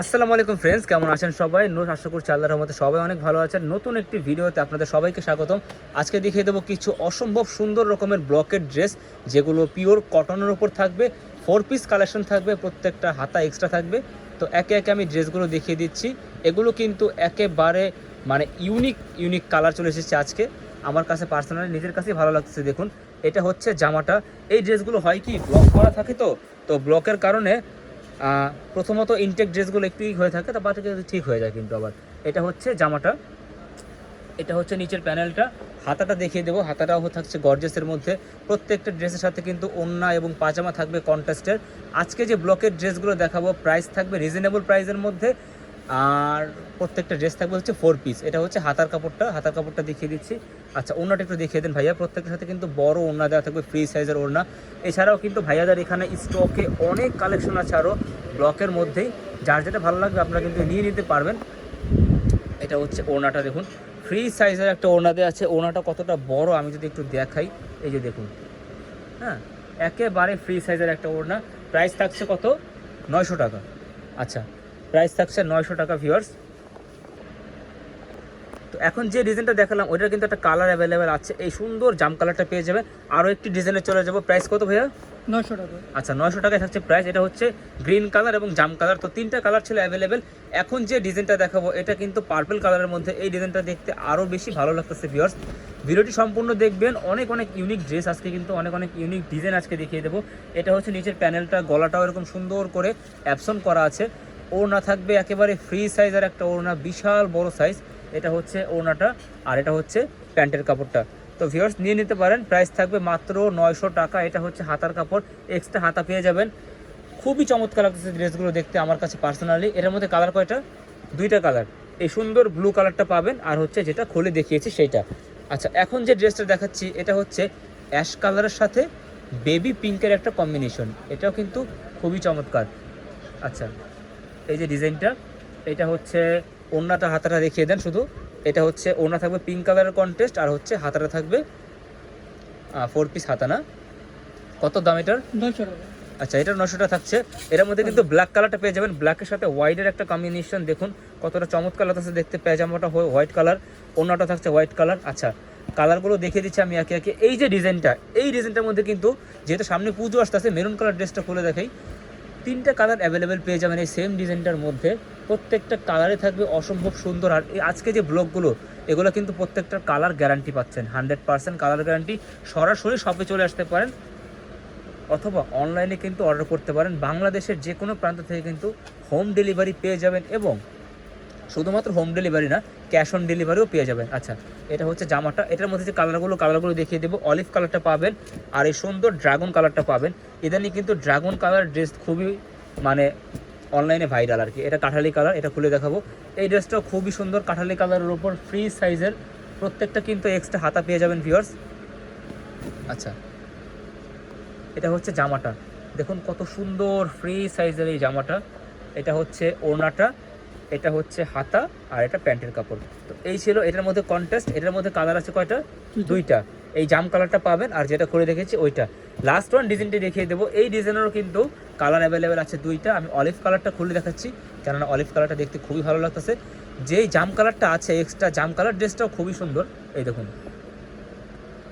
আসসালামু আলাইকুম ফ্রেন্ডস, কেমন আছেন সবাই? আশা করছি আল্লাহর রহমতে সবাই অনেক ভালো আছেন। নতুন একটি ভিডিওতে আপনাদের সবাইকে স্বাগতম। আজকে দেখিয়ে দেবো কিছু অসম্ভব সুন্দর রকমের ব্লকের ড্রেস, যেগুলো পিওর কটনের উপর থাকবে। 4 পিস কালেকশন থাকবে, প্রত্যেকটা হাতা এক্সট্রা থাকবে। তো একে একে আমি ড্রেসগুলো দেখিয়ে দিচ্ছি। এগুলো কিন্তু একেবারে ইউনিক কালার চলে এসেছে আজকে। আমার কাছে পার্সোনালি নিজের কাছেই ভালো লাগতেছে। দেখুন, এটা হচ্ছে জামাটা। এই ড্রেসগুলো হয় কি, ব্লক করা থাকে, তো ব্লকের কারণে প্রথমত ইনটেক ড্রেসগুলো একটু হয়ে থাকে, তারপর ঠিক হয়ে যায়। কিন্তু আবার এটা হচ্ছে জামাটা, এটা হচ্ছে নিচের প্যানেলটা। হাতাটা দেখিয়ে দেবো। হাতাটাও থাকছে গর্জেসের মধ্যে। প্রত্যেকটা ড্রেসের সাথে কিন্তু ওড়না এবং পাজামা থাকবে কন্ট্রাস্টের। আজকে যে ব্লকের ড্রেসগুলো দেখাবো, প্রাইস থাকবে রিজনেবল প্রাইসের মধ্যে। আর প্রত্যেকটা ড্রেস থাকবে হচ্ছে 4 পিস। এটা হচ্ছে হাতার কাপড়টা দেখিয়ে দিচ্ছি। আচ্ছা, ওড়নাটা একটু দেখিয়ে দেন ভাইয়া। প্রত্যেকটার সাথে কিন্তু বড় ওড়না দেওয়া থাকবে, ফ্রি সাইজের ওড়না। এছাড়াও কিন্তু ভাইয়াদের এখানে স্টকে অনেক কালেকশন আছে আরও ব্লকের মধ্যেই। যার যেটা ভালো লাগবে আপনারা কিন্তু নিয়ে নিতে পারবেন। এটা হচ্ছে ওড়নাটা, দেখুন ফ্রি সাইজের একটা ওড়না দেওয়া আছে। ওড়নাটা কতটা বড় আমি যদি একটু দেখাই, এই যে দেখুন, হ্যাঁ, একেবারে ফ্রি সাইজের একটা ওড়না। প্রাইস থাকছে কত? 900 টাকা। আচ্ছা, প্রাইস থাকছে 900 টাকা ভিউয়ার্স। তো এখন যে ডিজাইনটা দেখালাম, ওইটার কিন্তু একটা কালার অ্যাভেলেবেল আছে। এই সুন্দর জাম কালারটা পেয়ে যাবেন। আরও একটি ডিজাইনে চলে যাবো। প্রাইস কত ভাইয়া? 900 টাকা। আচ্ছা, 900 টাকায় থাকছে প্রাইস। এটা হচ্ছে গ্রিন কালার এবং জাম কালার, তো তিনটা কালার ছিল অ্যাভেলেবেল। এখন যে ডিজাইনটা দেখাবো, এটা কিন্তু পার্পল কালারের মধ্যে। এই ডিজাইনটা দেখতে আরও বেশি ভালো লাগতেছে ভিউয়ার্স। ভিডিওটি সম্পূর্ণ দেখবেন। অনেক ইউনিক ড্রেস আজকে, কিন্তু অনেক ইউনিক ডিজাইন আজকে দেখিয়ে দেবো। এটা হচ্ছে নিচের প্যানেলটা, গলাটাও এরকম সুন্দর করে অ্যাপসন করা আছে। ওড়না থাকবে একেবারে ফ্রি সাইজের একটা ওড়না, বিশাল বড় সাইজ। এটা হচ্ছে ওড়নাটা, আর এটা হচ্ছে প্যান্টের কাপড়টা। তো ভিউয়ার্স নিয়ে নিতে পারেন। প্রাইস থাকবে মাত্র 900 টাকা। এটা হচ্ছে হাতার কাপড়, এক্সট্রা হাতা পেয়ে যাবেন। খুবই চমৎকার লাগতেছে ড্রেসগুলো দেখতে আমার কাছে পার্সোনালি। এর মধ্যে কালার কয়টা? দুইটা কালার। এই সুন্দর ব্লু কালারটা পাবেন, আর হচ্ছে যেটা খুলে দেখিয়েছি সেইটা। আচ্ছা, এখন যে ড্রেসটা দেখাচ্ছি, এটা হচ্ছে অ্যাশ কালারের সাথে বেবি পিঙ্কের একটা কম্বিনেশন। এটাও কিন্তু খুবই চমৎকার। আচ্ছা, এই যে ডিজাইনটা, এটা হচ্ছে ওড়নাটা, হাতাটা দেখিয়ে দেন শুধু। এটা হচ্ছে ওড়না থাকবে পিঙ্ক কালারের কন্ট্রাস্ট, আর হচ্ছে হাতাটা থাকবে 4 পিস হাতা। না, কত দাম এটার? 900 টাকা। আচ্ছা, এটা 900 টাকা থাকছে। এর মধ্যে কিন্তু ব্ল্যাক কালারটা পেয়ে যাবেন। ব্ল্যাকের সাথে হোয়াইটের একটা কম্বিনেশন, দেখুন কতটা চমৎকার লাগছে দেখতে। পেজামাটা হোয়াইট কালার, ওড়নাটা থাকছে হোয়াইট কালার। আচ্ছা, কালারগুলো দেখিয়ে দিচ্ছি আমি একে একে। এই যে ডিজাইনটা, এই ডিজাইনটার মধ্যে কিন্তু, যেহেতু সামনে পুজো আসতেছে, মেরুন কালার ড্রেসটা খুলে দেখাই। তিনটা কালার অ্যাভেলেবেল পেয়ে যাবেন এই সেম ডিজাইনটার মধ্যে। প্রত্যেকটা কালারে থাকবে অসম্ভব সুন্দর। আর এই আজকে যে ব্লগগুলো, এগুলো কিন্তু প্রত্যেকটার কালার গ্যারান্টি পাচ্ছেন, 100% কালার গ্যারান্টি। সরাসরি শপে চলে আসতে পারেন, অথবা অনলাইনে কিন্তু অর্ডার করতে পারেন। বাংলাদেশের যে কোনো প্রান্ত থেকে কিন্তু হোম ডেলিভারি পেয়ে যাবেন, এবং শুধুমাত্র হোম ডেলিভারি না, ক্যাশ অন ডেলিভারিও পেয়ে যাবেন। আচ্ছা, এটা হচ্ছে জামাটা। এটার মধ্যে যে কালারগুলো দেখিয়ে দেবো। অলিভ কালারটা পাবেন, আর এই সুন্দর ড্রাগন কালারটা পাবেন। ইদানিং কিন্তু ড্রাগন কালার ড্রেস খুবই অনলাইনে ভাইরাল আর কি। এটা কাঠালি কালার, এটা খুলে দেখাবো। এই ড্রেসটাও খুবই সুন্দর, কাঠালি কালারের উপর ফ্রি সাইজের। প্রত্যেকটা কিন্তু এক্সট্রা হাতা পেয়ে যাবেন ভিউয়ার্স। আচ্ছা, এটা হচ্ছে জামাটা, দেখুন কত সুন্দর ফ্রি সাইজের এই জামাটা। এটা হচ্ছে ওড়নাটা, এটা হচ্ছে হাতা, আর এটা প্যান্টের কাপড়। তো এই ছিল এটার মধ্যে কন্ট্রাস্ট। এটার মধ্যে কালার আছে কয়টা? দুইটা। এই জাম কালারটা পাবেন, আর যেটা করে দেখেছি ওইটা। লাস্ট ওয়ান ডিজাইনটি দেখিয়ে দেবো। এই ডিজাইনেরও কিন্তু কালার অ্যাভেলেবেল আছে দুইটা। আমি অলিভ কালারটা খুলে দেখাচ্ছি, কেননা অলিভ কালারটা দেখতে খুবই ভালো লাগতেছে। যেই জাম কালারটা আছে এক্সট্রা, জাম কালার ড্রেসটাও খুবই সুন্দর। এই দেখুন,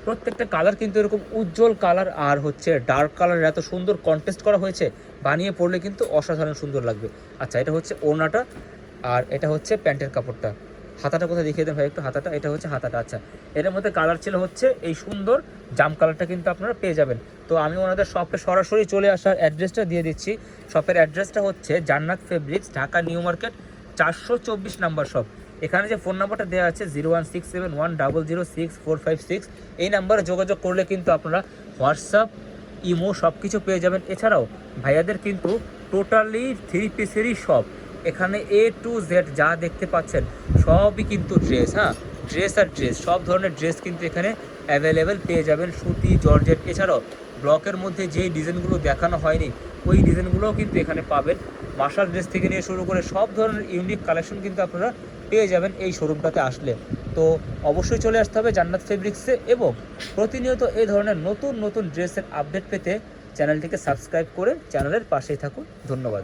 প্রত্যেকটা কালার কিন্তু এরকম উজ্জ্বল কালার, আর হচ্ছে ডার্ক কালার এত সুন্দর কন্ট্রাস্ট করা হয়েছে, বানিয়ে পড়লে কিন্তু অসাধারণ সুন্দর লাগবে। আচ্ছা, এটা হচ্ছে ওড়নাটা, আর এটা হচ্ছে প্যান্টের কাপড়টা। হাতাটা কোথায় দেখিয়ে দেন ভাই একটু? হাতাটা, এটা হচ্ছে হাতাটা। আচ্ছা, এর মধ্যে কালার ছিল হচ্ছে এই সুন্দর জাম কালারটা, কিন্তু আপনারা পেয়ে যাবেন। তো আমি ওনাদের শপে সরাসরি চলে আসার অ্যাড্রেসটা দিয়ে দিচ্ছি। শপের অ্যাড্রেসটা হচ্ছে জান্নাত fabrics, Dhaka new market 424 number shop. এখানে যে ফোন নাম্বারটা দেওয়া আছে 01671006456, এই নাম্বারে যোগাযোগ করলে কিন্তু আপনারা হোয়াটসঅ্যাপ, ইমো সব কিছু পেয়ে যাবেন। এছাড়াও ভাইয়াদের কিন্তু টোটালি 3 পিসেরই শপ। এখানে A to Z যা দেখতে পাচ্ছেন সবই কিন্তু ড্রেস। হ্যাঁ, ড্রেস আর ড্রেস, সব ধরনের ড্রেস কিন্তু এখানে অ্যাভেলেবেল পেয়ে যাবেন। সুতি, জর্জেট, এছাড়াও ব্লকের মধ্যে যেই ডিজাইনগুলো দেখানো হয়নি, ওই ডিজাইনগুলোও কিন্তু এখানে পাবেন। মার্শাল ড্রেস থেকে নিয়ে শুরু করে সব ধরনের ইউনিক কালেকশন কিন্তু আপনারা পেয়ে যাবেন এই শোরুমটাতে আসলে। তো অবশ্যই চলে আসতে হবে জান্নাত ফেব্রিক্সে, এবং প্রতিনিয়ত এই ধরনের নতুন ড্রেসের আপডেট পেতে চ্যানেলটিকে সাবস্ক্রাইব করে চ্যানেলের পাশেই থাকুন। ধন্যবাদ।